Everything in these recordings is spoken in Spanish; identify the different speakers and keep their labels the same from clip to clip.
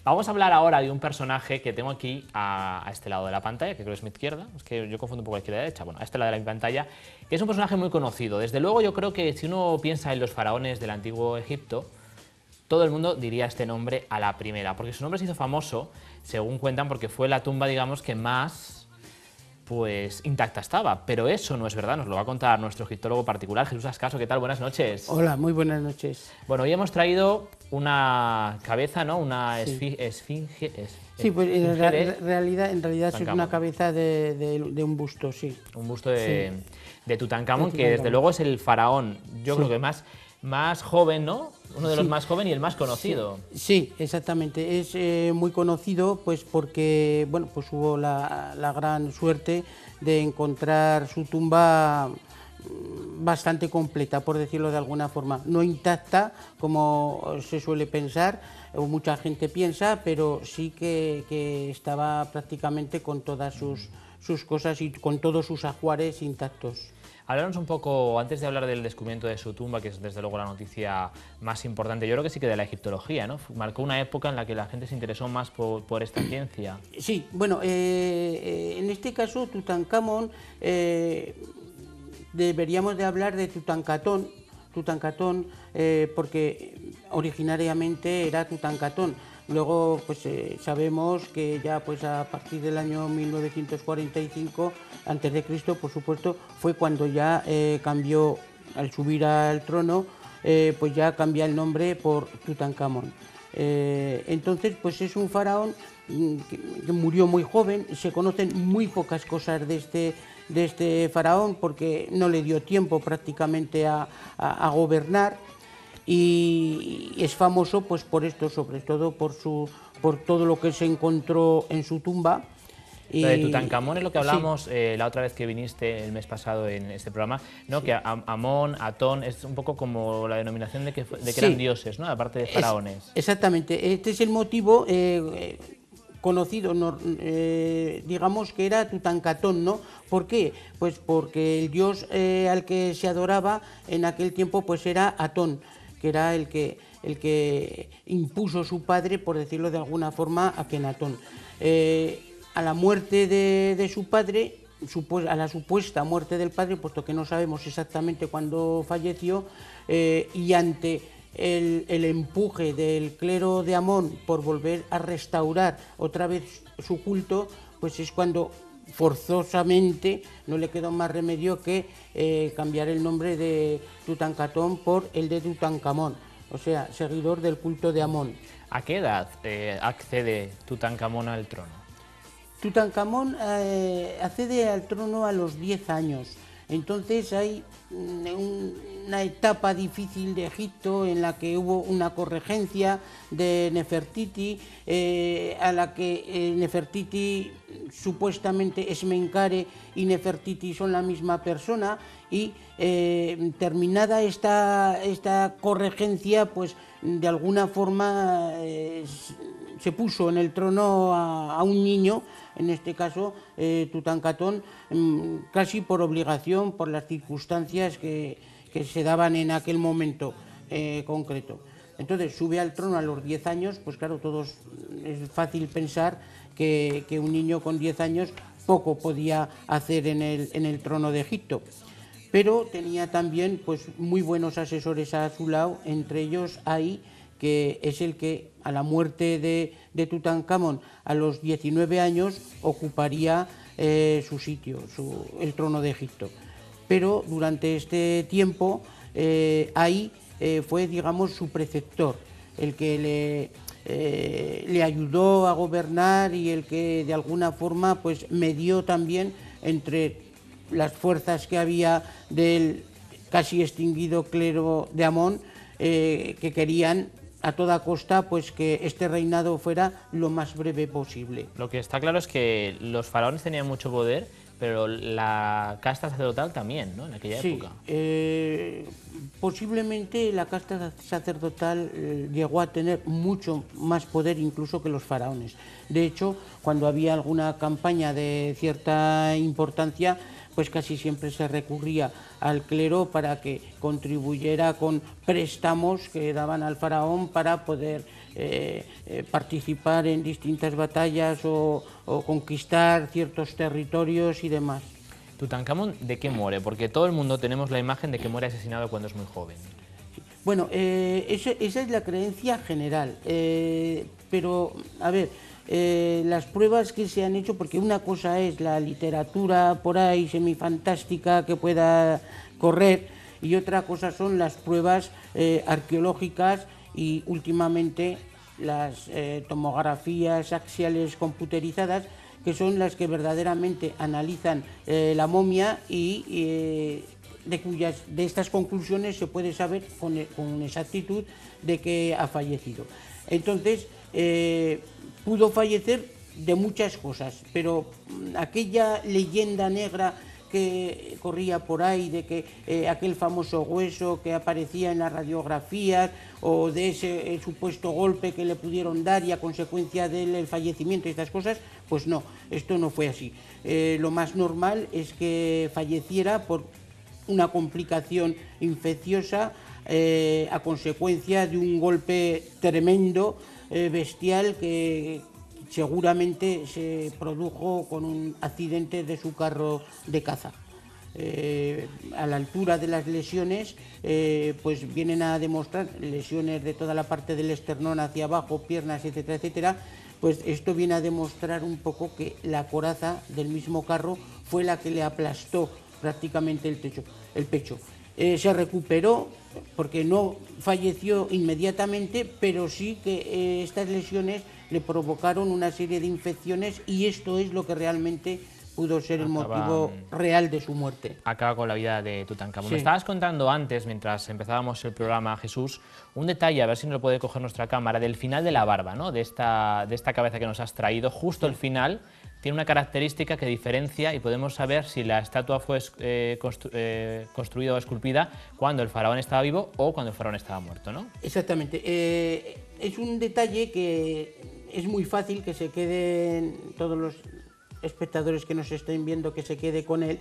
Speaker 1: Vamos a hablar ahora de un personaje que tengo aquí a este lado de la pantalla, que creo que es mi izquierda, es que yo confundo un poco la izquierda y la derecha, bueno, a este lado de la pantalla, que es un personaje muy conocido. Desde luego yo creo que si uno piensa en los faraones del antiguo Egipto, todo el mundo diría este nombre a la primera, porque su nombre se hizo famoso, según cuentan, porque fue la tumba, digamos, que más pues intacta estaba, pero eso no es verdad, nos lo va a contar nuestro egiptólogo particular, Jesús Ascaso. ¿Qué tal? Buenas noches.
Speaker 2: Hola, muy buenas noches.
Speaker 1: Bueno, hoy hemos traído una cabeza, ¿no? Una
Speaker 2: Sí.
Speaker 1: esfinge.
Speaker 2: Sí, pues en
Speaker 1: esfinge de
Speaker 2: realidad es una
Speaker 1: Tutankamón.
Speaker 2: cabeza de un busto, sí.
Speaker 1: Un busto de Tutankamón,
Speaker 2: De
Speaker 1: que desde
Speaker 2: Tutankamón.
Speaker 1: luego es el faraón, yo
Speaker 2: Sí.
Speaker 1: creo que más joven, ¿no? Uno de los
Speaker 2: Sí.
Speaker 1: más jóvenes y el más conocido.
Speaker 2: Sí, exactamente. Es muy conocido pues porque bueno, pues hubo la gran suerte de encontrar su tumba bastante completa, por decirlo de alguna forma. No intacta, como se suele pensar, o mucha gente piensa, pero sí que estaba prácticamente con todas sus cosas y con todos sus ajuares intactos.
Speaker 1: Háblanos un poco, antes de hablar del descubrimiento de su tumba, que es desde luego la noticia más importante, yo creo que sí que de la egiptología, ¿no? Marcó una época en la que la gente se interesó más por esta ciencia.
Speaker 2: Sí, bueno, en este caso Tutankamón, deberíamos de hablar de Tutankaton, porque originariamente era Tutankaton. Luego, pues sabemos que ya pues a partir del año 1945 antes de Cristo, por supuesto, fue cuando ya cambió, al subir al trono, pues ya cambia el nombre por Tutankamón. Entonces, pues es un faraón que murió muy joven. Se conocen muy pocas cosas de este faraón porque no le dio tiempo prácticamente a gobernar, y es famoso pues por esto, sobre todo por todo lo que se encontró en su tumba.
Speaker 1: Lo de Tutankamón es lo que hablábamos
Speaker 2: Sí.
Speaker 1: la otra vez que viniste el mes pasado en este programa, ¿no? Sí. Que Amón, Atón, es un poco como la denominación de que eran dioses, ¿no? Aparte de faraones.
Speaker 2: Exactamente, este es el motivo conocido, digamos que era Tutankaton, ¿no? ¿Por qué? Pues porque el dios al que se adoraba en aquel tiempo pues era Atón, que era el que impuso su padre, por decirlo de alguna forma, Akenatón. A la muerte de su padre, a la supuesta muerte del padre, puesto que no sabemos exactamente cuándo falleció, y ante el empuje del clero de Amón por volver a restaurar otra vez su culto, pues es cuando forzosamente no le quedó más remedio que cambiar el nombre de Tutankaton por el de Tutankamón, o sea, seguidor del culto de Amón.
Speaker 1: ¿A qué edad accede Tutankamón al trono?
Speaker 2: Tutankamón accede al trono a los 10 años. Entonces hay una etapa difícil de Egipto en la que hubo una corregencia de Nefertiti, a la que Nefertiti supuestamente es Menkare y Nefertiti son la misma persona, y terminada esta corregencia, pues de alguna forma se puso en el trono a un niño, en este caso Tutankaton, casi por obligación, por las circunstancias que se daban en aquel momento concreto. Entonces sube al trono a los 10 años, pues claro, es fácil pensar que un niño con 10 años poco podía hacer en el trono de Egipto. Pero tenía también pues muy buenos asesores a su lado, entre ellos Ay, que es el que a la muerte de Tutankamón a los 19 años ocuparía su sitio, el trono de Egipto. Pero durante este tiempo Ay fue, digamos, su preceptor, el que le ayudó a gobernar y el que de alguna forma pues medió también entre las fuerzas que había del casi extinguido clero de Amón, que querían a toda costa pues que este reinado fuera lo más breve posible.
Speaker 1: Lo que está claro es que los faraones tenían mucho poder, pero la casta sacerdotal también, ¿no? En aquella época.
Speaker 2: Posiblemente la casta sacerdotal llegó a tener mucho más poder incluso que los faraones. De hecho, cuando había alguna campaña de cierta importancia, pues casi siempre se recurría al clero para que contribuyera con préstamos que daban al faraón para poder participar en distintas batallas o conquistar ciertos territorios y demás.
Speaker 1: Tutankamón, ¿de qué muere? Porque todo el mundo tenemos la imagen de que muere asesinado cuando es muy joven.
Speaker 2: Bueno, esa es la creencia general, pero a ver, las pruebas que se han hecho, porque una cosa es la literatura por ahí semifantástica que pueda correr y otra cosa son las pruebas arqueológicas y últimamente las tomografías axiales computerizadas, que son las que verdaderamente analizan la momia y de estas conclusiones se puede saber con exactitud de que ha fallecido. Entonces, pudo fallecer de muchas cosas, pero aquella leyenda negra que corría por ahí de que aquel famoso hueso que aparecía en las radiografías o de ese supuesto golpe que le pudieron dar y a consecuencia del fallecimiento y estas cosas, pues no, esto no fue así. Lo más normal es que falleciera por una complicación infecciosa a consecuencia de un golpe tremendo, bestial, que seguramente se produjo con un accidente de su carro de caza. A la altura de las lesiones, pues vienen a demostrar lesiones de toda la parte del esternón hacia abajo, piernas, etcétera, etcétera. Pues esto viene a demostrar un poco que la coraza del mismo carro fue la que le aplastó prácticamente el pecho. Se recuperó porque no falleció inmediatamente, pero sí que estas lesiones le provocaron una serie de infecciones y esto es lo que realmente pudo ser el motivo real de su muerte.
Speaker 1: Acaba con la vida de Tutankamón.
Speaker 2: Sí.
Speaker 1: Me estabas contando antes, mientras empezábamos el programa, Jesús, un detalle, a ver si nos lo puede coger nuestra cámara, del final de la barba, ¿no? De esta cabeza que nos has traído, justo el final. Tiene una característica que diferencia y podemos saber si la estatua fue construida o esculpida cuando el faraón estaba vivo o cuando el faraón estaba muerto, ¿no?
Speaker 2: Exactamente. Es un detalle que es muy fácil que se queden todos los espectadores que nos estén viendo, que se quede con él,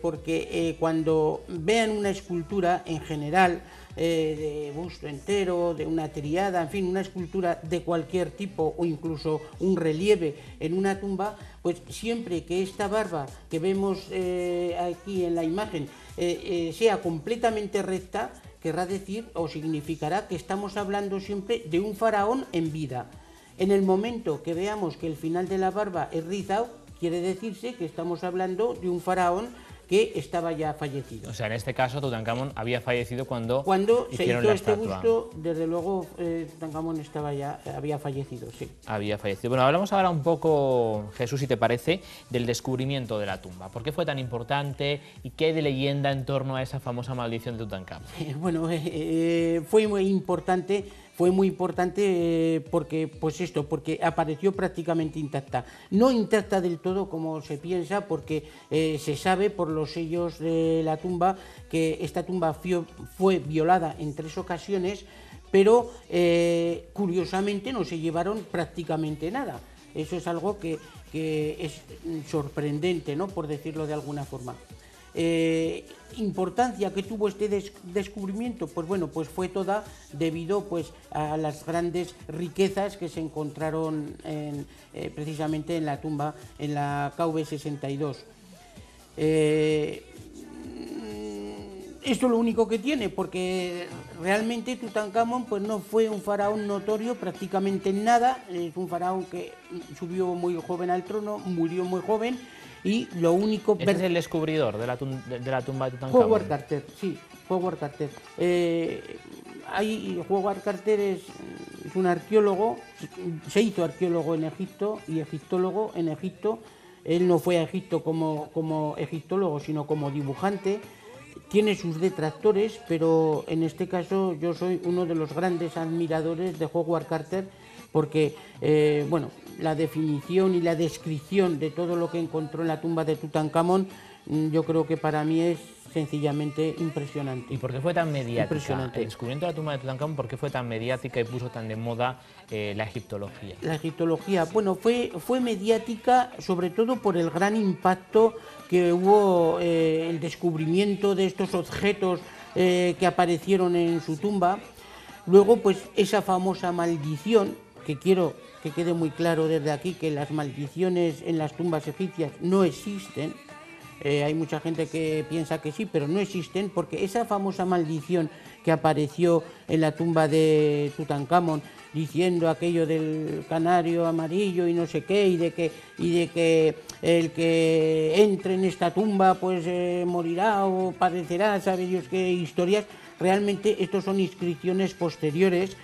Speaker 2: porque cuando vean una escultura en general, de busto entero, de una triada, en fin, una escultura de cualquier tipo o incluso un relieve en una tumba, pues siempre que esta barba que vemos aquí en la imagen sea completamente recta, querrá decir o significará que estamos hablando siempre de un faraón en vida. En el momento que veamos que el final de la barba es rizado, quiere decirse que estamos hablando de un faraón que estaba ya fallecido.
Speaker 1: O sea, en este caso Tutankamón había fallecido cuando
Speaker 2: se
Speaker 1: hicieron
Speaker 2: hizo
Speaker 1: la
Speaker 2: este
Speaker 1: estatua.
Speaker 2: busto, desde luego Tutankamón había fallecido, sí.
Speaker 1: Había fallecido. Bueno, hablamos ahora un poco, Jesús, si te parece, del descubrimiento de la tumba. ¿Por qué fue tan importante y qué hay de leyenda en torno a esa famosa maldición de Tutankamón?
Speaker 2: Bueno, fue muy importante porque, pues esto, porque apareció prácticamente intacta. No intacta del todo como se piensa, porque se sabe por los sellos de la tumba que esta tumba fue violada en 3 ocasiones, pero curiosamente no se llevaron prácticamente nada. Eso es algo que es sorprendente, ¿no?, por decirlo de alguna forma. Importancia que tuvo este descubrimiento, pues bueno, pues fue toda debido pues a las grandes riquezas que se encontraron precisamente en la tumba, en la KV62. Esto es lo único que tiene, porque realmente Tutankamón pues no fue un faraón notorio prácticamente en nada. Es un faraón que subió muy joven al trono, murió muy joven. Y lo único...
Speaker 1: ¿Este es el descubridor de la tumba de Tutankamón?
Speaker 2: Howard Carter, sí, Howard Carter. Howard Carter es un arqueólogo, se hizo arqueólogo en Egipto y egiptólogo en Egipto. Él no fue a Egipto como egiptólogo, sino como dibujante. Tiene sus detractores, pero en este caso yo soy uno de los grandes admiradores de Howard Carter, porque, bueno, la definición y la descripción de todo lo que encontró en la tumba de Tutankamón, yo creo que para mí es sencillamente impresionante.
Speaker 1: ¿Y por qué fue tan mediática?
Speaker 2: Impresionante.
Speaker 1: El descubrimiento de la tumba de Tutankamón, ¿por qué fue tan mediática y puso tan de moda la egiptología?
Speaker 2: La egiptología, bueno, fue mediática sobre todo por el gran impacto que hubo, el descubrimiento de estos objetos que aparecieron en su tumba. Luego, pues esa famosa maldición, que quiero que quede muy claro desde aquí, que las maldiciones en las tumbas egipcias no existen. Hay mucha gente que piensa que sí, pero no existen, porque esa famosa maldición que apareció en la tumba de Tutankamón, diciendo aquello del canario amarillo y no sé qué, y de que el que entre en esta tumba pues morirá o padecerá, sabe Dios qué historias. Realmente estos son inscripciones posteriores,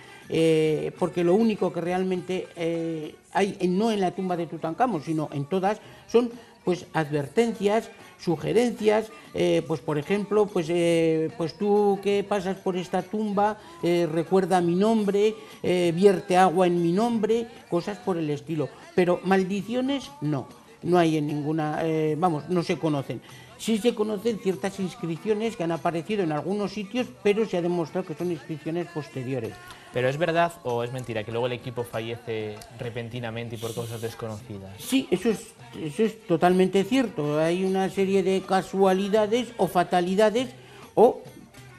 Speaker 2: porque lo único que realmente hay, no en la tumba de Tutankamón, sino en todas, son pues advertencias, sugerencias, pues por ejemplo, pues tú que pasas por esta tumba, recuerda mi nombre, vierte agua en mi nombre, cosas por el estilo. Pero maldiciones no hay en ninguna, vamos, no se conocen. Sí se conocen ciertas inscripciones que han aparecido en algunos sitios, pero se ha demostrado que son inscripciones posteriores.
Speaker 1: ¿Pero es verdad o es mentira que luego el equipo fallece repentinamente y por cosas desconocidas?
Speaker 2: Sí, eso es totalmente cierto. Hay una serie de casualidades o fatalidades o...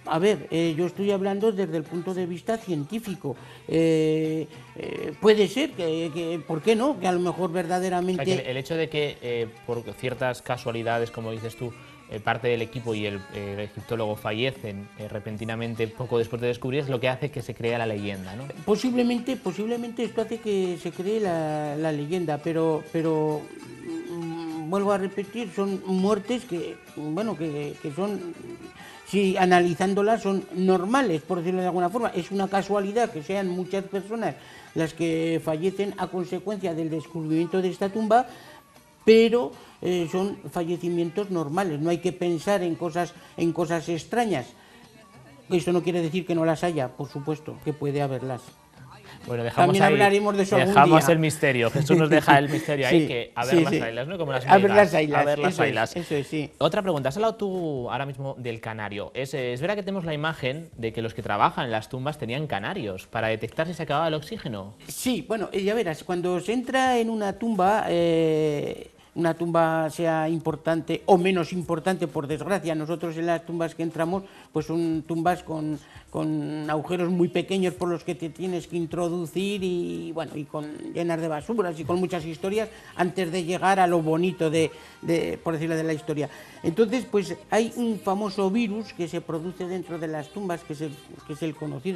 Speaker 2: A ver, yo estoy hablando desde el punto de vista científico. Puede ser que, ¿por qué no? Que a lo mejor verdaderamente...
Speaker 1: O sea, que el hecho de que por ciertas casualidades, como dices tú, parte del equipo y el egiptólogo fallecen repentinamente poco después de descubrir, es lo que hace que se crea la leyenda, ¿no?
Speaker 2: Posiblemente esto hace que se cree la leyenda, pero vuelvo a repetir, son muertes que, bueno, que son... Si analizándolas son normales, por decirlo de alguna forma. Es una casualidad que sean muchas personas las que fallecen a consecuencia del descubrimiento de esta tumba, pero son fallecimientos normales. No hay que pensar en cosas extrañas. Esto no quiere decir que no las haya, por supuesto, que puede haberlas.
Speaker 1: Bueno, dejamos
Speaker 2: También
Speaker 1: ahí,
Speaker 2: hablaremos de eso algún
Speaker 1: dejamos
Speaker 2: día.
Speaker 1: el misterio. Jesús nos deja el misterio ahí,
Speaker 2: Sí,
Speaker 1: que a ver las
Speaker 2: sí.
Speaker 1: ailas, ¿no? Como las
Speaker 2: A ver
Speaker 1: migas,
Speaker 2: las ailas,
Speaker 1: a ver las
Speaker 2: eso es,
Speaker 1: ailas.
Speaker 2: eso es, sí.
Speaker 1: Otra pregunta, has hablado tú ahora mismo del canario. Es verdad que tenemos la imagen de que los que trabajan en las tumbas tenían canarios para detectar si se acababa el oxígeno.
Speaker 2: Sí, bueno, ya verás, cuando se entra en una tumba sea importante o menos importante, por desgracia, nosotros en las tumbas que entramos, pues son tumbas con agujeros muy pequeños por los que te tienes que introducir y bueno, y llenas de basuras y con muchas historias antes de llegar a lo bonito por decirlo, de la historia. Entonces, pues hay un famoso virus que se produce dentro de las tumbas, que es el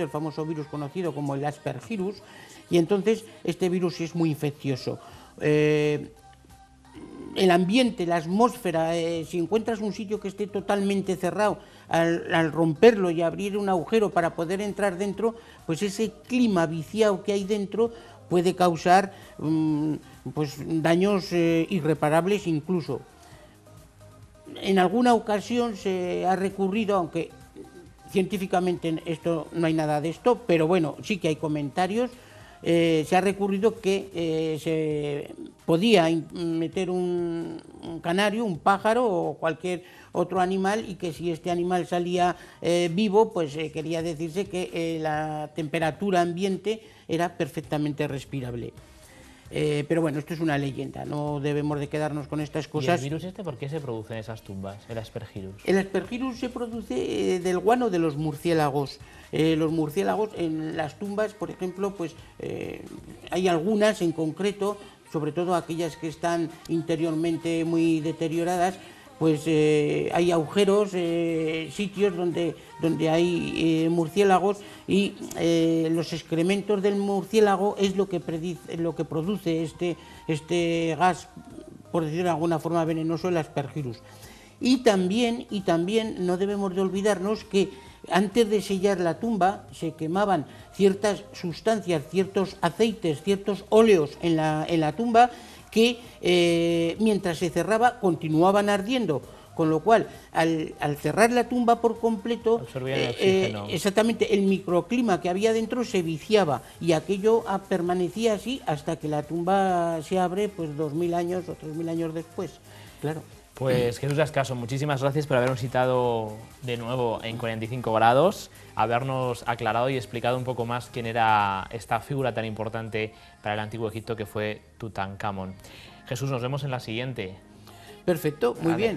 Speaker 2: famoso virus conocido como el Aspergillus, y entonces este virus es muy infeccioso. El ambiente, la atmósfera, si encuentras un sitio que esté totalmente cerrado, al romperlo y abrir un agujero para poder entrar dentro, pues ese clima viciado que hay dentro puede causar pues daños irreparables incluso. En alguna ocasión se ha recurrido, aunque científicamente esto no hay nada de esto, pero bueno, sí que hay comentarios. Se ha recurrido que se podía meter un canario, un pájaro o cualquier otro animal, y que si este animal salía vivo, pues quería decirse que la temperatura ambiente era perfectamente respirable. Pero bueno, esto es una leyenda, no debemos de quedarnos con estas cosas.
Speaker 1: ¿Y el virus este por qué se produce en esas tumbas, el Aspergillus?
Speaker 2: El Aspergillus se produce del guano de los murciélagos. Los murciélagos en las tumbas, por ejemplo, pues hay algunas en concreto, sobre todo aquellas que están interiormente muy deterioradas, pues hay agujeros, sitios donde hay murciélagos, y los excrementos del murciélago es lo que produce este gas, por decirlo de alguna forma, venenoso, el Aspergillus. Y también no debemos de olvidarnos que antes de sellar la tumba se quemaban ciertas sustancias, ciertos aceites, ciertos óleos en la tumba, que mientras se cerraba continuaban ardiendo, con lo cual al cerrar la tumba por completo,
Speaker 1: absorbían el oxígeno.
Speaker 2: Exactamente, el microclima que había dentro se viciaba, y aquello permanecía así hasta que la tumba se abre pues 2000 años o 3000 años después, claro.
Speaker 1: Pues Jesús Ascaso, muchísimas gracias por habernos citado de nuevo en 45 grados, habernos aclarado y explicado un poco más quién era esta figura tan importante para el Antiguo Egipto que fue Tutankamón. Jesús, nos vemos en la siguiente.
Speaker 2: Perfecto, muy bien.